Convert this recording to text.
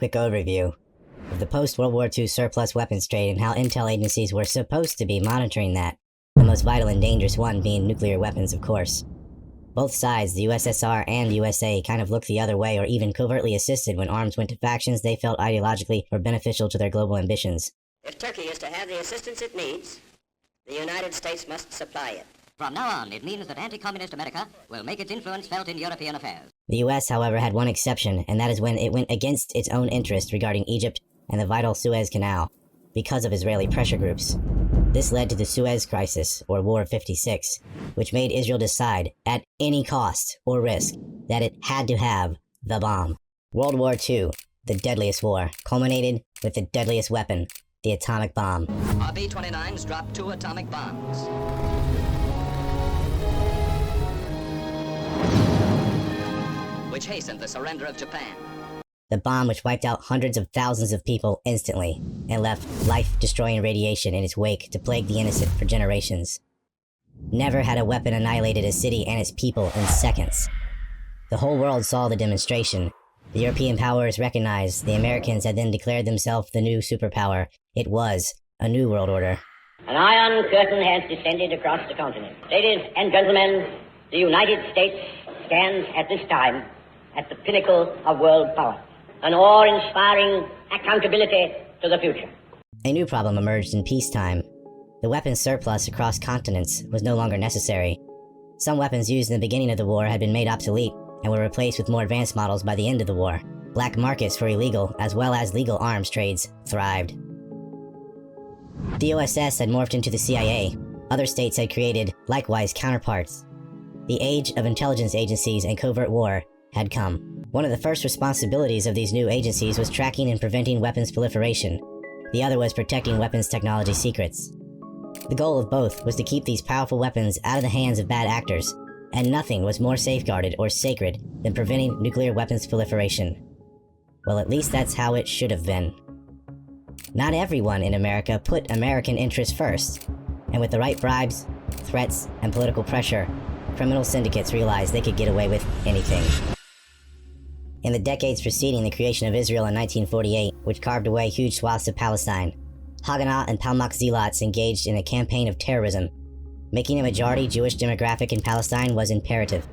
quick overview of the post-World War II surplus weapons trade and how intel agencies were supposed to be monitoring that, the most vital and dangerous one being nuclear weapons, of course. Both sides, the USSR and the USA, kind of looked the other way or even covertly assisted when arms went to factions they felt ideologically were beneficial to their global ambitions. If Turkey is to have the assistance it needs, the United States must supply it. From now on, it means that anti-communist America will make its influence felt in European affairs. The US, however, had one exception, and that is when it went against its own interest regarding Egypt and the vital Suez Canal, because of Israeli pressure groups. This led to the Suez Crisis, or War of 56, which made Israel decide, at any cost or risk, that it had to have the bomb. World War II, the deadliest war, culminated with the deadliest weapon, the atomic bomb. Our B-29s dropped 2 atomic bombs. Which hastened the surrender of Japan. The bomb which wiped out hundreds of thousands of people instantly, and left life-destroying radiation in its wake to plague the innocent for generations. Never had a weapon annihilated a city and its people in seconds. The whole world saw the demonstration. The European powers recognized the Americans had then declared themselves the new superpower. It was a new world order. An iron curtain has descended across the continent. Ladies and gentlemen, the United States stands at this time at the pinnacle of world power. An awe-inspiring accountability to the future. A new problem emerged in peacetime. The weapons surplus across continents was no longer necessary. Some weapons used in the beginning of the war had been made obsolete and were replaced with more advanced models by the end of the war. Black markets for illegal as well as legal arms trades thrived. The OSS had morphed into the CIA. Other states had created, likewise, counterparts. The age of intelligence agencies and covert war had come. One of the first responsibilities of these new agencies was tracking and preventing weapons proliferation. The other was protecting weapons technology secrets. The goal of both was to keep these powerful weapons out of the hands of bad actors, and nothing was more safeguarded or sacred than preventing nuclear weapons proliferation. Well, at least that's how it should have been. Not everyone in America put American interests first, and with the right bribes, threats, and political pressure, criminal syndicates realized they could get away with anything. In the decades preceding the creation of Israel in 1948, which carved away huge swaths of Palestine, Haganah and Palmach zealots engaged in a campaign of terrorism. Making a majority Jewish demographic in Palestine was imperative.